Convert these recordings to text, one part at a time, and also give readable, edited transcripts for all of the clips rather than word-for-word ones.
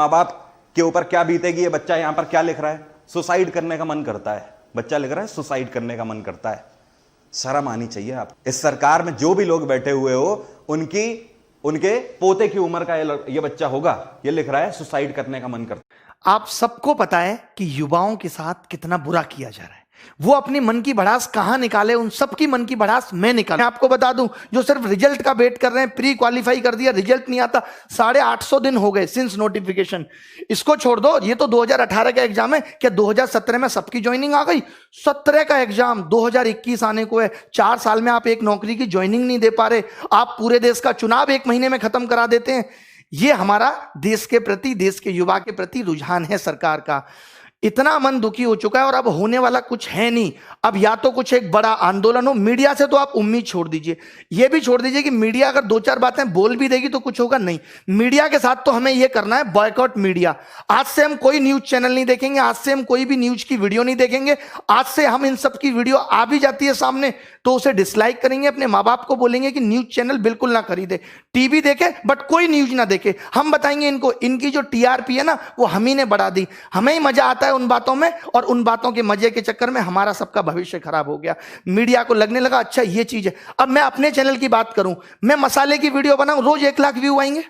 माँ बाप के ऊपर क्या बीतेगी, ये बच्चा यहां पर क्या लिख रहा है, सुसाइड करने का मन करता है, बच्चा लिख रहा है सुसाइड करने का मन करता है। शर्म आनी चाहिए आप। इस सरकार में जो भी लोग बैठे हुए हो, उनके पोते की उम्र का ये बच्चा होगा, ये लिख रहा है सुसाइड करने का मन करता है। आप सबको पता है कि युवाओं के साथ कितना बुरा किया जा रहा है। वो अपनी मन की भड़ास कहां निकाले, उन सबकी मन की भड़ास मैं निकालूं। मैं आपको बता दूं, जो सिर्फ रिजल्ट का वेट कर रहे हैं, प्री क्वालिफाई कर दिया, रिजल्ट नहीं आता, 850 दिन हो गए सिंस नोटिफिकेशन। इसको छोड़ दो, ये तो 2018 का एग्जाम है। क्या 2017 में सबकी ज्वाइनिंग आ गई? 17 का एग्जाम 2021 आने को है। 4 साल में आप एक नौकरी की ज्वाइनिंग नहीं दे पा रहे। आप पूरे देश का चुनाव 1 महीने में खत्म करा देते हैं। ये हमारा देश के प्रति, देश के युवा के प्रति रुझान है सरकार का। इतना मन दुखी हो चुका है और अब होने वाला कुछ है नहीं। अब या तो कुछ एक बड़ा आंदोलन हो। मीडिया से तो आप उम्मीद छोड़ दीजिए, ये भी छोड़ दीजिए कि मीडिया अगर 2-4 बातें बोल भी देगी तो कुछ होगा नहीं। मीडिया के साथ तो हमें यह करना है, बॉयकॉट मीडिया। आज से हम कोई न्यूज चैनल नहीं देखेंगे, आज से हम कोई भी न्यूज की वीडियो नहीं देखेंगे। आज से हम इन सब की वीडियो आ भी जाती है सामने तो उसे डिसलाइक करेंगे। अपने माँ बाप को बोलेंगे कि न्यूज चैनल बिल्कुल ना खरीदे, टीवी देखे बट कोई न्यूज ना देखे। हम बताएंगे इनको, इनकी जो टीआरपी है ना, वो हम ही ने बढ़ा दी। हमें ही मजा आता है उन बातों में, और उन बातों के मजे के चक्कर में हमारा सबका भविष्य खराब हो गया। मीडिया को लगने लगा अच्छा ये चीज है। अब मैं अपने चैनल की बात करूं, मैं मसाले की वीडियो बनाऊं, रोज 1 लाख व्यू आएंगे,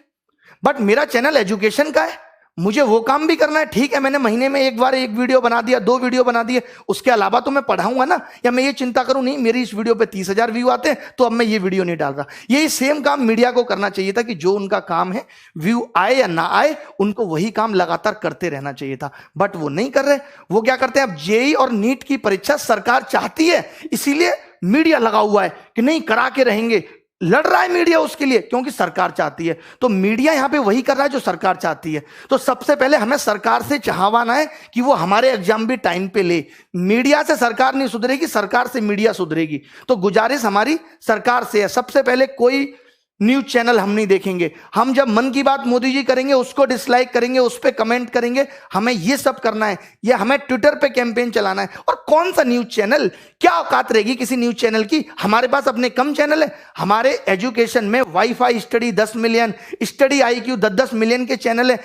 बट मेरा चैनल एजुकेशन का है, मुझे वो काम भी करना है। ठीक है, मैंने महीने में एक बार 1 वीडियो बना दिया, 2 वीडियो बना दिए, उसके अलावा तो मैं पढ़ाऊंगा ना। या मैं ये चिंता करूं नहीं मेरी इस वीडियो पे 30,000 व्यू आते हैं तो अब मैं ये वीडियो नहीं डाल रहा। यही सेम काम मीडिया को करना चाहिए था कि जो उनका काम है, व्यू आए या ना आए, उनको वही काम लगातार करते रहना चाहिए था, बट वो नहीं कर रहे। वो क्या करते हैं, अब जेईई और नीट की परीक्षा सरकार चाहती है, इसीलिए मीडिया लगा हुआ है कि नहीं करा के रहेंगे। लड़ रहा है मीडिया उसके लिए, क्योंकि सरकार चाहती है। तो मीडिया यहां पे वही कर रहा है जो सरकार चाहती है। तो सबसे पहले हमें सरकार से चाहवाना है कि वो हमारे एग्जाम भी टाइम पे ले। मीडिया से सरकार नहीं सुधरेगी, सरकार से मीडिया सुधरेगी। तो गुजारिश हमारी सरकार से है, सबसे पहले कोई न्यूज चैनल हम नहीं देखेंगे। हम जब मन की बात मोदी जी करेंगे उसको डिसलाइक करेंगे, उस पर कमेंट करेंगे। हमें ये सब करना है, ये हमें ट्विटर पे कैंपेन चलाना है। और कौन सा न्यूज चैनल, क्या औकात रहेगी किसी न्यूज चैनल की? हमारे पास अपने कम चैनल है। हमारे एजुकेशन में wifi study 10 million, study IQ 10-10 million के चैनल है।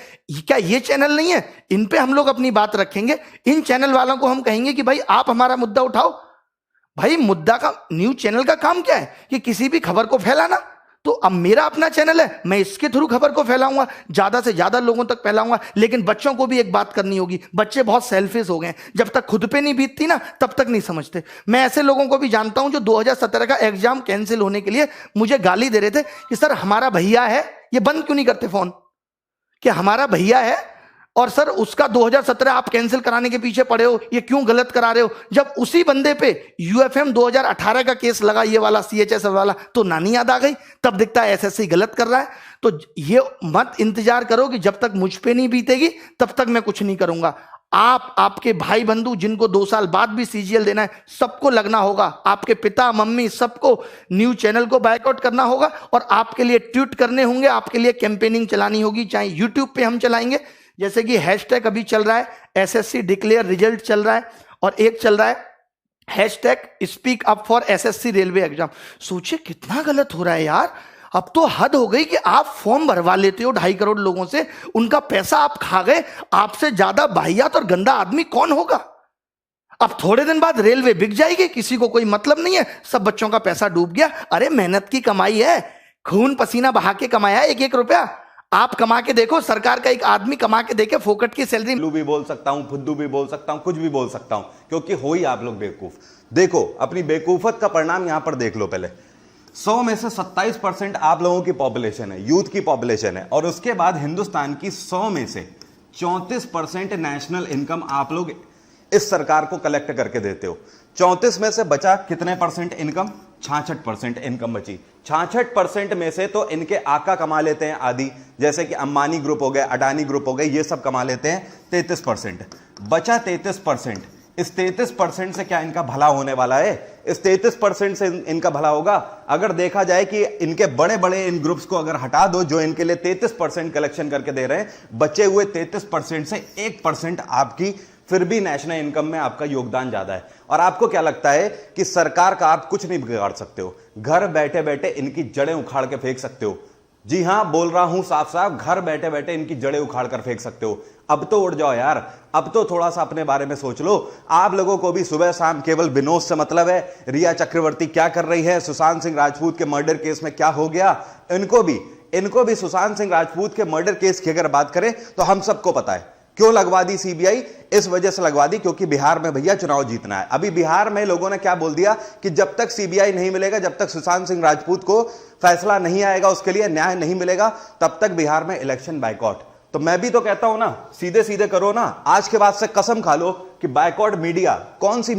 क्या ये चैनल नहीं है? इन पे हम लोग अपनी बात रखेंगे। इन चैनल वालों को हम कहेंगे कि भाई आप हमारा मुद्दा उठाओ। भाई मुद्दा का, न्यूज चैनल का काम क्या है कि किसी भी खबर को फैलाना। तो अब मेरा अपना चैनल है, मैं इसके थ्रू खबर को फैलाऊंगा, ज्यादा से ज्यादा लोगों तक फैलाऊंगा। लेकिन बच्चों को भी एक बात करनी होगी, बच्चे बहुत सेल्फिश हो गए हैं। जब तक खुद पे नहीं बीतती ना तब तक नहीं समझते। मैं ऐसे लोगों को भी जानता हूं जो 2017 का एग्जाम कैंसिल होने के लिए मुझे गाली दे रहे थे कि सर हमारा भैया है, ये बंद क्यों नहीं करते फोन, कि हमारा भैया है और सर उसका 2017 आप कैंसिल कराने के पीछे पड़े हो, ये क्यों गलत करा रहे हो। जब उसी बंदे पे UFM 2018 का केस लगा, ये वाला CHS वाला, तो नानी याद आ गई। तब दिखता है SSC गलत कर रहा है। तो ये मत इंतजार करो कि जब तक मुझ पे नहीं बीतेगी तब तक मैं कुछ नहीं करूंगा। आप, आपके भाई बंधु जिनको 2 साल बाद भी CGL देना है, सबको लगना होगा। आपके पिता मम्मी सबको न्यूज चैनल को बायकॉट करना होगा और आपके लिए ट्वीट करने होंगे, आपके लिए कैंपेनिंग चलानी होगी। चाहे यूट्यूब पे हम चलाएंगे, जैसे कि हैशटैग अभी चल रहा है SSC डिक्लेयर रिजल्ट चल रहा है, और एक चल रहा है hashtag speak up for SSC railway exam. सोचिए कितना गलत हो रहा है यार। अब तो हद हो गई कि आप फॉर्म भरवा लेते हो 2.5 करोड़ लोगों से, उनका पैसा आप खा गए। आपसे ज्यादा वाहियात और गंदा आदमी कौन होगा? अब थोड़े दिन बाद रेलवे बिक जाएगी, किसी को कोई मतलब नहीं है, सब बच्चों का पैसा डूब गया। अरे मेहनत की कमाई है, खून पसीना बहा के कमाया 1-1 रुपया। आप कमा के देखो, सरकार का एक आदमी कमा के देखे, फोकट की सैलरी। लू भी बोल सकता हूं, फुद्दू भी बोल सकता हूं, कुछ भी बोल सकता हूं, क्योंकि हो ही आप लोग बेवकूफ। देखो अपनी बेवकूफत का परिणाम यहां पर देख लो। पहले 100 में से 27% आप लोगों की पॉपुलेशन है, यूथ की पॉपुलेशन है, और उसके बाद हिंदुस्तान की 100 में से 34% नेशनल इनकम आप लोग इस सरकार को कलेक्ट करके देते हो। 34 में से बचा कितने परसेंट इनकम? 66% इनकम बची। 66% में से तो इनके आका कमा लेते हैं आदि, जैसे कि अंबानी ग्रुप हो गए, अडानी ग्रुप हो गए, ये सब कमा लेते हैं 33%। बचा 33%। इस 33% से क्या इनका भला होने वाला है? इस 33% से इनका भला होगा? अगर देखा जाए कि इनके बड़े बड़े इन ग्रुप्स को अगर हटा दो जो इनके लिए 33% कलेक्शन करके दे रहे हैं, बचे हुए 33% से 1% आपकी फिर भी नेशनल इनकम में आपका योगदान ज्यादा है। और आपको क्या लगता है कि सरकार का आप कुछ नहीं बिगाड़ सकते हो? घर बैठे बैठे इनकी जड़ें उखाड़ के फेंक सकते हो। जी हां, बोल रहा हूं साफ साफ, घर बैठे बैठे इनकी जड़ें उखाड़ कर फेंक सकते हो। अब तो उड़ जाओ यार, अब तो थोड़ा सा अपने बारे में सोच लो। आप लोगों को भी सुबह शाम केवल विनोद से मतलब है। रिया चक्रवर्ती क्या कर रही है, सुशांत सिंह राजपूत के मर्डर केस में क्या हो गया, इनको भी सुशांत सिंह राजपूत के मर्डर केस की अगर बात करें तो हम सबको पता है क्यों लगवा दी सीबीआई। इस वजह से लगवा दी क्योंकि बिहार में भैया चुनाव जीतना है। अभी बिहार में लोगों ने क्या बोल दिया कि जब तक सीबीआई नहीं मिलेगा, जब तक सुशांत सिंह राजपूत को फैसला नहीं आएगा, उसके लिए न्याय नहीं मिलेगा, तब तक बिहार में इलेक्शन बायकॉट। तो मैं भी तो कहता हूं ना, सीधे सीधे करो ना। आज के बाद से कसम खा लो कि बायकॉट मीडिया, कौन सी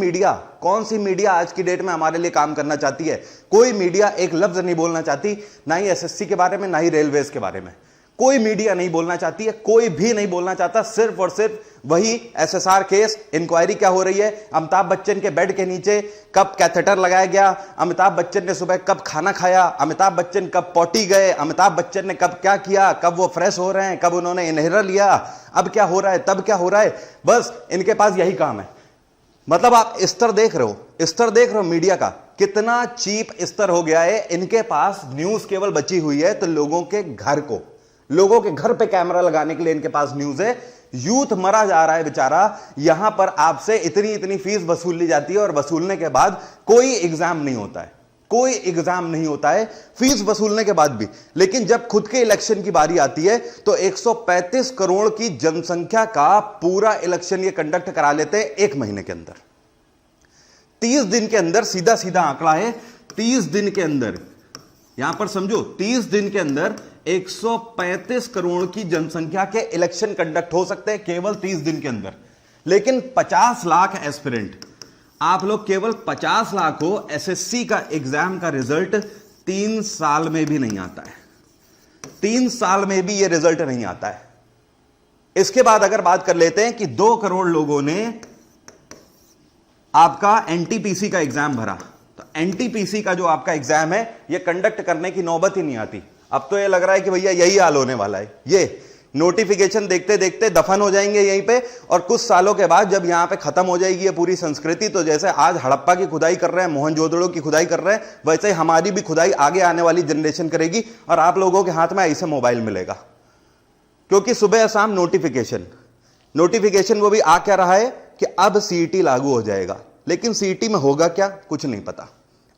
मीडिया आज की डेट में हमारे लिए काम करना चाहती है? कोई मीडिया एक लफ्ज नहीं बोलना चाहती, ना ही एसएससी के बारे में, ना ही रेलवेज के बारे में। कोई मीडिया नहीं बोलना चाहती है, कोई भी नहीं बोलना चाहता। सिर्फ और सिर्फ वही एसएसआर केस, इंक्वायरी क्या हो रही है, अमिताभ बच्चन के बेड के नीचे कब कैथेटर लगाया गया, अमिताभ बच्चन ने सुबह कब खाना खाया, अमिताभ बच्चन कब पॉटी गए, अमिताभ बच्चन ने कब क्या किया, कब वो फ्रेश हो रहे हैं, कब उन्होंने इनहेलर लिया, अब क्या हो रहा है, तब क्या हो रहा है। बस इनके पास यही काम है। मतलब आप स्तर देख रहे हो मीडिया का, कितना चीप स्तर हो गया है। इनके पास न्यूज केवल बची हुई है तो लोगों के घर पे कैमरा लगाने के लिए इनके पास न्यूज है। यूथ मरा जा रहा है बेचारा। यहां पर आपसे इतनी फीस वसूल ली जाती है और वसूलने के बाद कोई एग्जाम नहीं होता है, फीस वसूलने के बाद भी। लेकिन जब खुद के इलेक्शन की बारी आती है तो 135 करोड़ की जनसंख्या का पूरा इलेक्शन ये कंडक्ट करा लेते हैं 1 महीने के अंदर, 30 दिन के अंदर। सीधा आंकड़ा है, 30 दिन के अंदर, यहां पर समझो, 30 दिन के अंदर 135 करोड़ की जनसंख्या के इलेक्शन कंडक्ट हो सकते हैं केवल 30 दिन के अंदर। लेकिन 50 लाख एस्पिरेंट, आप लोग केवल 50 लाख हो। एसएससी का एग्जाम का रिजल्ट 3 साल में भी नहीं आता है, 3 साल में भी यह रिजल्ट नहीं आता है। इसके बाद अगर बात कर लेते हैं कि 2 करोड़ लोगों ने आपका एनटीपीसी का एग्जाम भरा, तो एनटीपीसी का जो आपका एग्जाम है यह कंडक्ट करने की नौबत ही नहीं आती। अब तो ये लग रहा है कि भैया यही हाल होने वाला है, ये नोटिफिकेशन देखते देखते दफन हो जाएंगे यहीं पे। और कुछ सालों के बाद जब यहां पे खत्म हो जाएगी ये पूरी संस्कृति, तो जैसे आज हड़प्पा की खुदाई कर रहे हैं, मोहनजोदड़ो की खुदाई कर रहे हैं, वैसे हमारी भी खुदाई आगे आने वाली जनरेशन करेगी और आप लोगों के हाथ में ऐसे मोबाइल मिलेगा। क्योंकि सुबह शाम नोटिफिकेशन वो भी आ क्या रहा है कि अब सीईटी लागू हो जाएगा। लेकिन सीईटी में होगा क्या, कुछ नहीं पता।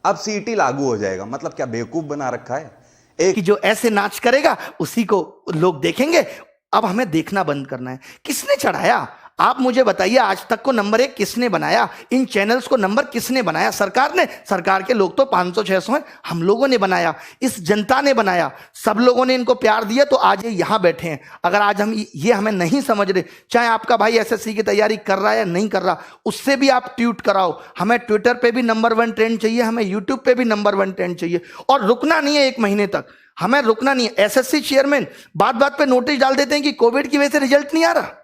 अब सीईटी लागू हो जाएगा मतलब क्या बेवकूफ बना रखा है कि जो ऐसे नाच करेगा उसी को लोग देखेंगे। अब हमें देखना बंद करना है। किसने चढ़ाया, आप मुझे बताइए। आज तक को नंबर 1 किसने बनाया, इन चैनल्स को नंबर किसने बनाया? सरकार ने। सरकार के लोग तो 500-600 हैं, हम लोगों ने बनाया, इस जनता ने बनाया, सब लोगों ने इनको प्यार दिया तो आज ये यहां बैठे हैं। अगर आज हम ये हमें नहीं समझ रहे, चाहे आपका भाई एसएससी की तैयारी कर रहा है या नहीं कर रहा, उससे भी आप ट्वीट कराओ। हमें ट्विटर पे भी नंबर 1 ट्रेंड चाहिए, हमें यूट्यूब पे भी नंबर 1 ट्रेंड चाहिए। और रुकना नहीं है 1 महीने तक, हमें रुकना नहीं है। एसएससी चेयरमैन बात पे नोटिस डाल देते हैं कि कोविड की वजह से रिजल्ट नहीं आ रहा।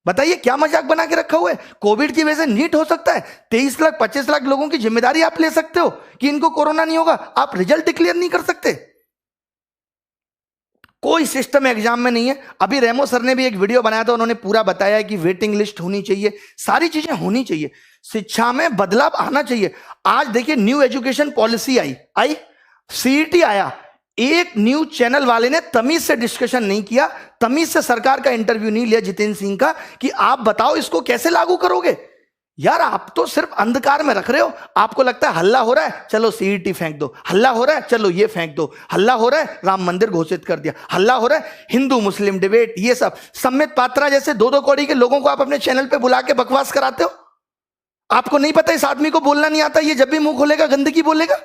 बताइए क्या मजाक बना के रखा हुआ है। कोविड की वजह से नीट हो सकता है, 23 लाख 25 लाख लोगों की जिम्मेदारी आप ले सकते हो कि इनको कोरोना नहीं होगा, आप रिजल्ट डिक्लेयर नहीं कर सकते। कोई सिस्टम एग्जाम में नहीं है। अभी रेमो सर ने भी एक वीडियो बनाया था, उन्होंने पूरा बताया कि वेटिंग लिस्ट होनी चाहिए, सारी चीजें होनी चाहिए, शिक्षा में बदलाव आना चाहिए। आज देखिए न्यू एजुकेशन पॉलिसी आई, सीईटी आया, एक न्यूज चैनल वाले ने तमीज से डिस्कशन नहीं किया, तमीज से सरकार का इंटरव्यू नहीं लिया जितेंद्र सिंह का कि आप बताओ इसको कैसे लागू करोगे। यार आप तो सिर्फ अंधकार में रख रहे हो। आपको लगता है हल्ला हो रहा है, चलो सीईटी फेंक दो, हल्ला हो रहा है, चलो ये फेंक दो, हल्ला हो रहा है, राम मंदिर घोषित कर दिया, हल्ला हो रहा है, हिंदू मुस्लिम डिबेट, ये सब। सम्मित पात्रा जैसे 2-2 कौड़ी के लोगों को आप अपने चैनल पे बुला के बकवास कराते हो। आपको नहीं पता इस आदमी को बोलना नहीं आता, ये जब भी मुंह खोलेगा गंदगी बोलेगा।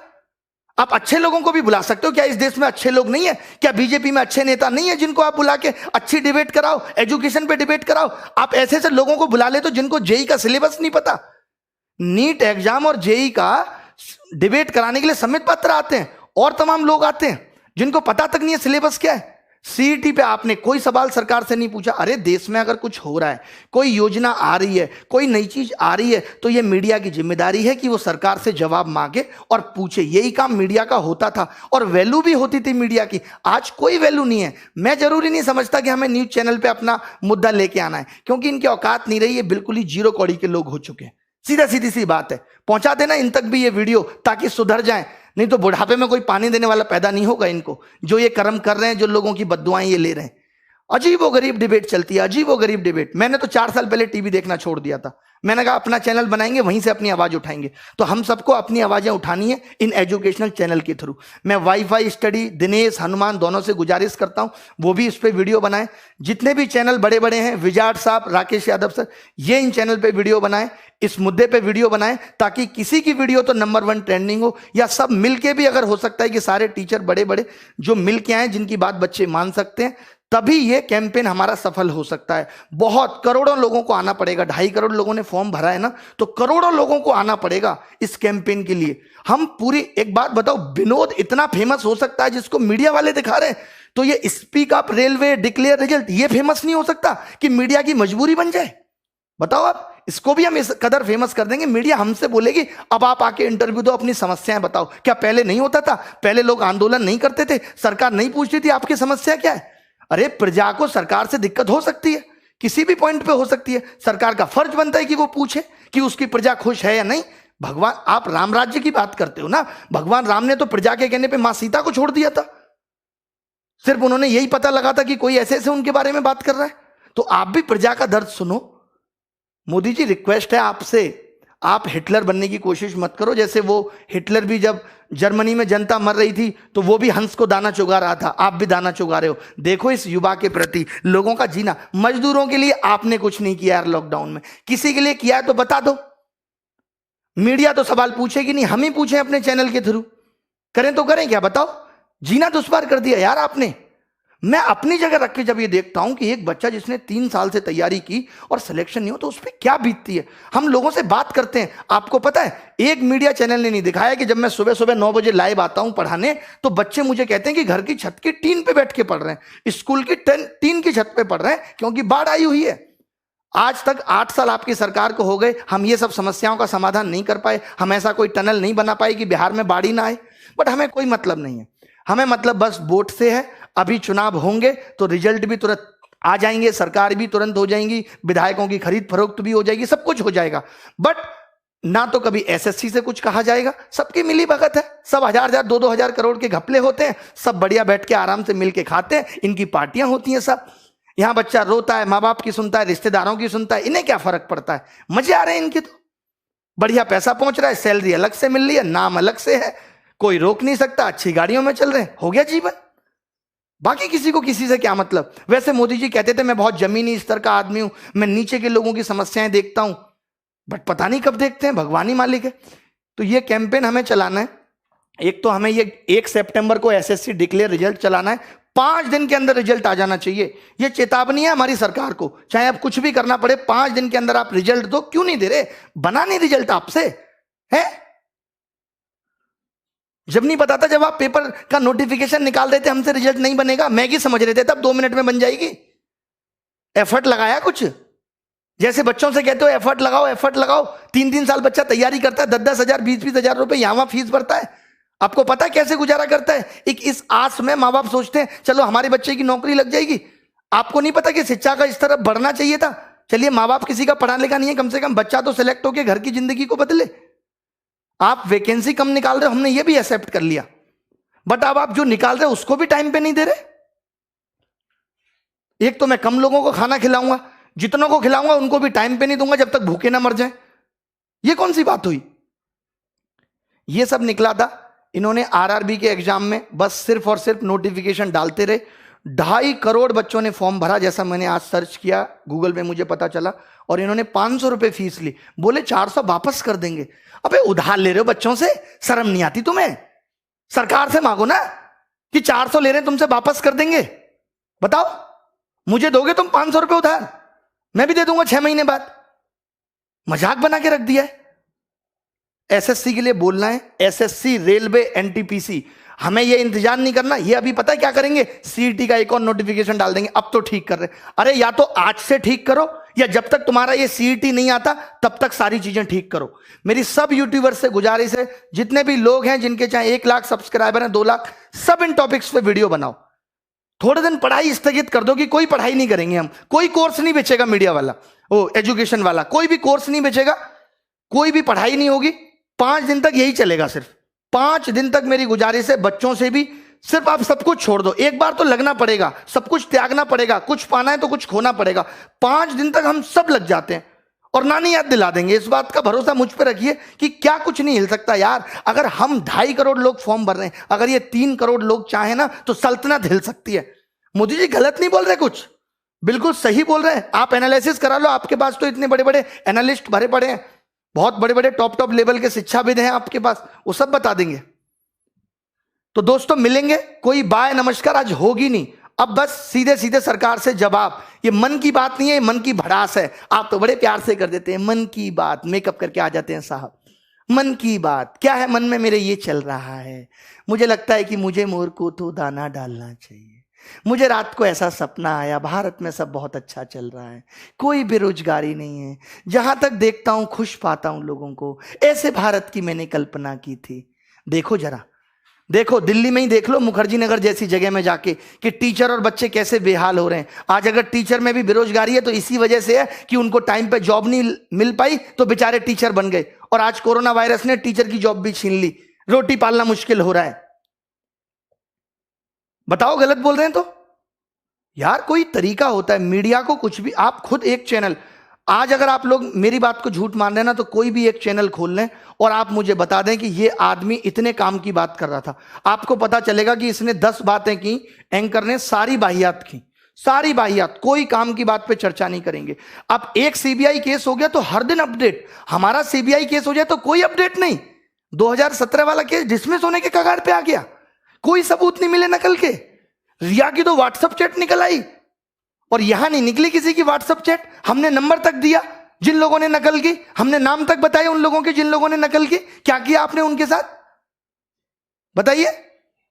आप अच्छे लोगों को भी बुला सकते हो। क्या इस देश में अच्छे लोग नहीं है? क्या बीजेपी में अच्छे नेता नहीं है जिनको आप बुला के अच्छी डिबेट कराओ, एजुकेशन पे डिबेट कराओ? आप ऐसे ऐसे लोगों को बुला ले तो जिनको जेई का सिलेबस नहीं पता। नीट एग्जाम और जेई का डिबेट कराने के लिए सम्मित पात्र आते हैं और तमाम लोग आते हैं जिनको पता तक नहीं है सिलेबस क्या है। सीईटी पे आपने कोई सवाल सरकार से नहीं पूछा। अरे देश में अगर कुछ हो रहा है, कोई योजना आ रही है, कोई नई चीज आ रही है, तो ये मीडिया की जिम्मेदारी है कि वो सरकार से जवाब मांगे और पूछे। यही काम मीडिया का होता था और वैल्यू भी होती थी मीडिया की। आज कोई वैल्यू नहीं है। मैं जरूरी नहीं समझता कि हमें न्यूज चैनल पे अपना मुद्दा लेके आना है, क्योंकि इनकी औकात नहीं रही है, बिल्कुल ही 0 कौड़ी के लोग हो चुके हैं। सीधी सी बात है, पहुंचा देना इन तक भी ये वीडियो ताकि सुधर जाए। नहीं तो बुढ़ापे में कोई पानी देने वाला पैदा नहीं होगा इनको, जो ये कर्म कर रहे हैं, जो लोगों की बद्दुआएं ये ले रहे हैं। अजीबो गरीब डिबेट चलती है, अजीबो गरीब डिबेट। मैंने तो 4 साल पहले टीवी देखना छोड़ दिया था। मैंने कहा अपना चैनल बनाएंगे, वहीं से अपनी आवाज उठाएंगे। तो हम सबको अपनी आवाजें उठानी है इन एजुकेशनल चैनल के थ्रू। मैं वाईफाई स्टडी, दिनेश, हनुमान दोनों से गुजारिश करता हूं वो भी इस पे वीडियो बनाएं। जितने भी चैनल बड़े बड़े हैं, विजाट साहब, राकेश यादव सर, ये इन चैनल पे वीडियो बनाएं, इस मुद्दे पे वीडियो बनाएं, ताकि किसी की वीडियो तो नंबर 1 ट्रेंडिंग हो, या सब मिलके भी, अगर हो सकता है कि सारे टीचर बड़े बड़े जो मिलके आए, जिनकी बात बच्चे मान सकते हैं, तभी ये कैंपेन हमारा सफल हो सकता है। बहुत करोड़ों लोगों को आना पड़ेगा। 2.5 करोड़ लोगों ने फॉर्म भरा है ना, तो करोड़ों लोगों को आना पड़ेगा इस कैंपेन के लिए। हम पूरी, एक बात बताओ, विनोद इतना फेमस हो सकता है जिसको मीडिया वाले दिखा रहे हैं, तो ये speak up railway declare result ये फेमस नहीं हो सकता कि मीडिया की मजबूरी बन जाए? बताओ आप, इसको भी हम इस कदर फेमस कर देंगे, मीडिया हमसे बोलेगी अब आप आके इंटरव्यू दो, अपनी समस्याएं बताओ। क्या पहले नहीं होता था? पहले लोग आंदोलन नहीं करते थे? सरकार नहीं पूछती थी आपकी समस्या क्या है? अरे प्रजा को सरकार से दिक्कत हो सकती है, किसी भी पॉइंट पे हो सकती है। सरकार का फर्ज बनता है कि वो पूछे कि उसकी प्रजा खुश है या नहीं। भगवान, आप राम राज्य की बात करते हो ना, भगवान राम ने तो प्रजा के कहने पे मां सीता को छोड़ दिया था। सिर्फ उन्होंने यही पता लगा था कि कोई ऐसे ऐसे उनके बारे में बात कर रहा है। तो आप भी प्रजा का दर्द सुनो। मोदी जी, रिक्वेस्ट है आपसे, आप हिटलर बनने की कोशिश मत करो। जैसे वो हिटलर भी जब जर्मनी में जनता मर रही थी तो वो भी हंस को दाना चुगा रहा था, आप भी दाना चुगा रहे हो। देखो इस युवा के प्रति, लोगों का जीना। मजदूरों के लिए आपने कुछ नहीं किया यार लॉकडाउन में, किसी के लिए किया है तो बता दो। मीडिया तो सवाल पूछेगी नहीं, हम ही पूछें अपने चैनल के थ्रू। करें तो करें क्या, बताओ? जीना दुश्वार कर दिया यार आपने। मैं अपनी जगह रख के जब ये देखता हूं कि एक बच्चा जिसने 3 साल से तैयारी की और सिलेक्शन नहीं हो, तो उस पर क्या बीतती है। हम लोगों से बात करते हैं, आपको पता है एक मीडिया चैनल ने नहीं दिखाया कि जब मैं सुबह सुबह 9 बजे लाइव आता हूं पढ़ाने, तो बच्चे मुझे कहते हैं कि घर की छत की टीन पे बैठ के पढ़ रहे हैं, स्कूल की टीन की छत पे पढ़ रहे हैं, क्योंकि बाढ़ आई हुई है। आज तक 8 साल आपकी सरकार को हो गए, हम ये सब समस्याओं का समाधान नहीं कर पाए, हम ऐसा कोई टनल नहीं बना पाए कि बिहार में बाढ़ ही ना आए। बट हमें कोई मतलब नहीं है, हमें मतलब बस वोट से है। अभी चुनाव होंगे तो रिजल्ट भी तुरंत आ जाएंगे, सरकार भी तुरंत हो जाएंगी, विधायकों की खरीद फरोख्त भी हो जाएगी, सब कुछ हो जाएगा। बट ना तो कभी एसएससी से कुछ कहा जाएगा, सबकी मिली भगत है, सब 1000-1000 2-2 करोड़ के घपले होते हैं, सब बढ़िया बैठ के आराम से मिल के खाते हैं, इनकी पार्टियां होती हैं सब। यहां बच्चा रोता है, माँ बाप की सुनता है, रिश्तेदारों की सुनता है, इन्हें क्या फर्क पड़ता है? मजे आ रहे हैं इनके, तो बढ़िया पैसा पहुंच रहा है, सैलरी अलग से मिल रही है, नाम अलग से है, कोई रोक नहीं सकता, अच्छी गाड़ियों में चल रहे हैं, हो गया जीवन। बाकी किसी को किसी से क्या मतलब। वैसे मोदी जी कहते थे मैं बहुत जमीनी स्तर का आदमी हूं, मैं नीचे के लोगों की समस्याएं देखता हूं, बट पता नहीं कब देखते हैं, भगवान ही मालिक है। तो ये कैंपेन हमें चलाना है। एक तो हमें ये 1 सितंबर को एसएससी डिक्लेयर रिजल्ट चलाना है, 5 दिन के अंदर रिजल्ट आ जाना चाहिए। ये चेतावनी है हमारी सरकार को, चाहे आप कुछ भी करना पड़े, 5 दिन के अंदर आप रिजल्ट दो। क्यों नहीं दे रहे? बना नहीं रिजल्ट आपसे है? जब नहीं पता था, जब आप पेपर का नोटिफिकेशन निकाल देते हमसे रिजल्ट नहीं बनेगा, मैगी समझ रहे थे तब 2 मिनट में बन जाएगी। एफर्ट लगाया कुछ? जैसे बच्चों से कहते हो एफर्ट लगाओ, एफर्ट लगाओ। 3-3 साल बच्चा तैयारी करता है, 10-10 हजार 20-20 हजार रुपए यहां वहां फीस भरता है। आपको पता है कैसे गुजारा करता है? एक इस आस में माँ बाप सोचते हैं चलो हमारे बच्चे की नौकरी लग जाएगी। आपको नहीं पता कि शिक्षा का स्तर अब बढ़ना चाहिए था। चलिए माँ बाप किसी का पढ़ा लिखा नहीं है, कम से कम बच्चा तो सिलेक्ट होकर घर की जिंदगी को बदले। आप वैकेंसी कम निकाल रहे हो, हमने ये भी एक्सेप्ट कर लिया, बट अब आप जो निकाल रहे हो उसको भी टाइम पे नहीं दे रहे। एक तो मैं कम लोगों को खाना खिलाऊंगा, जितनों को खिलाऊंगा उनको भी टाइम पे नहीं दूंगा जब तक भूखे ना मर जाए। ये कौन सी बात हुई? ये सब निकला था। इन्होंने आरआरबी के एग्जाम में बस सिर्फ और सिर्फ नोटिफिकेशन डालते रहे। 2.5 करोड़ बच्चों ने फॉर्म भरा, जैसा मैंने आज सर्च किया गूगल में मुझे पता चला, और इन्होंने 500 रुपए फीस ली। बोले 400 वापस कर देंगे। अबे उधार ले रहे हो बच्चों से, शर्म नहीं आती तुम्हें? सरकार से मांगो ना कि 400 ले रहे हैं तुमसे वापस कर देंगे। बताओ, मुझे दोगे तुम 500 रुपए उधार, मैं भी दे दूंगा 6 महीने बाद। मजाक बना के रख दिया है। एसएससी के लिए बोलना है, एसएससी, रेलवे, एनटीपीसी, हमें ये इंतजार नहीं करना। ये अभी पता है क्या करेंगे? सीईटी का एक और नोटिफिकेशन डाल देंगे। अब तो ठीक कर रहे, अरे या तो आज से ठीक करो, या जब तक तुम्हारा ये सीईटी नहीं आता तब तक सारी चीजें ठीक करो। मेरी सब यूट्यूबर्स से गुजारिश है, जितने भी लोग हैं जिनके चाहे 1 लाख सब्सक्राइबर हैं, 2 लाख, सब इन टॉपिक्स पे वीडियो बनाओ। थोड़े दिन पढ़ाई स्थगित कर दो कि कोई पढ़ाई नहीं करेंगे हम, कोई कोर्स नहीं बेचेगा मीडिया वाला, वो एजुकेशन वाला, कोई भी कोर्स नहीं बेचेगा, कोई भी पढ़ाई नहीं होगी। 5 दिन तक यही चलेगा सिर्फ। 5 दिन तक मेरी गुजारिश है, बच्चों से भी, सिर्फ आप सब कुछ छोड़ दो, एक बार तो लगना पड़ेगा, सब कुछ त्यागना पड़ेगा, कुछ पाना है तो कुछ खोना पड़ेगा। 5 दिन तक हम सब लग जाते हैं और नानी याद दिला देंगे। इस बात का भरोसा मुझ पे रखिए कि क्या कुछ नहीं हिल सकता यार। अगर हम 2.5 करोड़ लोग फॉर्म भर रहे हैं, अगर ये 3 करोड़ लोग चाहे ना तो सल्तनत हिल सकती है। मोदी जी गलत नहीं बोल रहे, कुछ बिल्कुल सही बोल रहे हैं। आप एनालिसिस करा लो, आपके पास तो इतने बड़े बड़े एनालिस्ट भरे पड़े हैं, बहुत बड़े बड़े टॉप लेवल के शिक्षाविद हैं आपके पास, वो सब बता देंगे। तो दोस्तों मिलेंगे, कोई बाय नमस्कार आज होगी नहीं, अब बस सीधे सीधे सरकार से जवाब। ये मन की बात नहीं है, मन की भड़ास है। आप तो बड़े प्यार से कर देते हैं मन की बात, मेकअप करके आ जाते हैं साहब। मन की बात क्या है, मन में मेरे ये चल रहा है, मुझे लगता है कि मुझे मोर को तो दाना डालना चाहिए, मुझे रात को ऐसा सपना आया, भारत में सब बहुत अच्छा चल रहा है, कोई बेरोजगारी नहीं है, जहां तक देखता हूं खुश पाता हूं लोगों को, ऐसे भारत की मैंने कल्पना की थी। देखो जरा, देखो दिल्ली में ही देख लो, मुखर्जी नगर जैसी जगह में जाके कि टीचर और बच्चे कैसे बेहाल हो रहे हैं। आज अगर टीचर में भी बेरोजगारी है तो इसी वजह से है कि उनको टाइम पे जॉब नहीं मिल पाई, तो बेचारे टीचर बन गए। और आज कोरोना वायरस ने टीचर की जॉब भी छीन ली, रोटी पालना मुश्किल हो रहा है। बताओ गलत बोल रहे हैं तो? यार कोई तरीका होता है, मीडिया को कुछ भी, आप खुद एक चैनल, आज अगर आप लोग मेरी बात को झूठ मान रहे हैं ना, तो कोई भी एक चैनल खोल लें और आप मुझे बता दें कि ये आदमी इतने काम की बात कर रहा था, आपको पता चलेगा कि इसने 10 बातें की, एंकर ने सारी बाहियात की, सारी बाहियात, कोई काम की बात पे चर्चा नहीं करेंगे। अब एक सीबीआई केस हो गया तो हर दिन अपडेट, हमारा सीबीआई केस हो जाए तो कोई अपडेट नहीं। 2017 वाला केस डिसमिस होने के कगार पे आ गया, कोई सबूत नहीं मिले नकल के। रिया की तो व्हाट्सएप चैट निकल आई और यहां नहीं निकली किसी की व्हाट्सएप चैट। हमने नंबर तक दिया जिन लोगों ने नकल की, हमने नाम तक बताए उन लोगों के जिन लोगों ने नकल की। क्या किया आपने उनके साथ बताइए?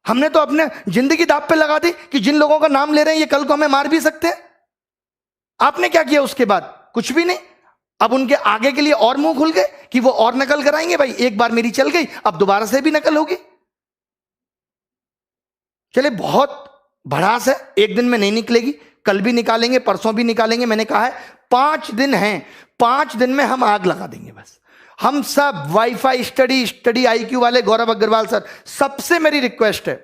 हमने तो अपने जिंदगी दांव पे लगा दी कि जिन लोगों का नाम ले रहे हैं ये कल को हमें मार भी सकते हैं। आपने क्या किया उसके बाद? कुछ भी नहीं। अब उनके आगे के लिए और मुंह खुल गए कि वो और नकल कराएंगे। भाई एक बार मेरी चल गई, अब दोबारा से भी नकल होगी। चले बहुत भड़ास है, एक दिन में नहीं निकलेगी, कल भी निकालेंगे, परसों भी निकालेंगे। मैंने कहा है 5 दिन हैं, 5 दिन में हम आग लगा देंगे। बस हम सब वाईफाई स्टडी आईक्यू वाले गौरव अग्रवाल सर, सबसे मेरी रिक्वेस्ट है,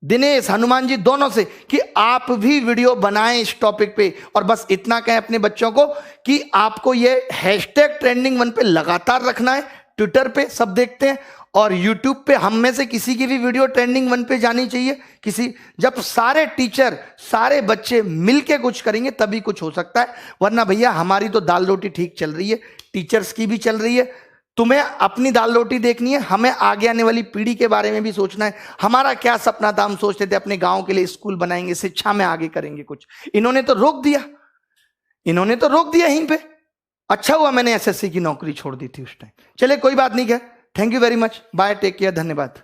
दिनेश हनुमान जी दोनों से, कि आप भी वीडियो बनाएं इस टॉपिक पे। और बस इतना कहें अपने बच्चों को कि आपको ये हैशटैग ट्रेंडिंग 1 पे लगातार रखना है। ट्विटर पे सब देखते हैं और यूट्यूब पे हम में से किसी की भी वीडियो ट्रेंडिंग 1 पे जानी चाहिए। किसी, जब सारे टीचर सारे बच्चे मिलके कुछ करेंगे तभी कुछ हो सकता है, वरना भैया हमारी तो दाल रोटी ठीक चल रही है, टीचर्स की भी चल रही है। तुम्हें अपनी दाल रोटी देखनी है, हमें आगे आने वाली पीढ़ी के बारे में भी सोचना है। हमारा क्या सपना था, हम सोचते थे अपने गांव के लिए स्कूल बनाएंगे, शिक्षा में आगे करेंगे कुछ। इन्होंने तो रोक दिया, इन्होंने तो रोक दिया यहीं पे। अच्छा हुआ मैंने एसएससी की नौकरी छोड़ दी थी उस टाइम। चले कोई बात नहीं, क्या, thank you very much, bye, take care, धन्यवाद।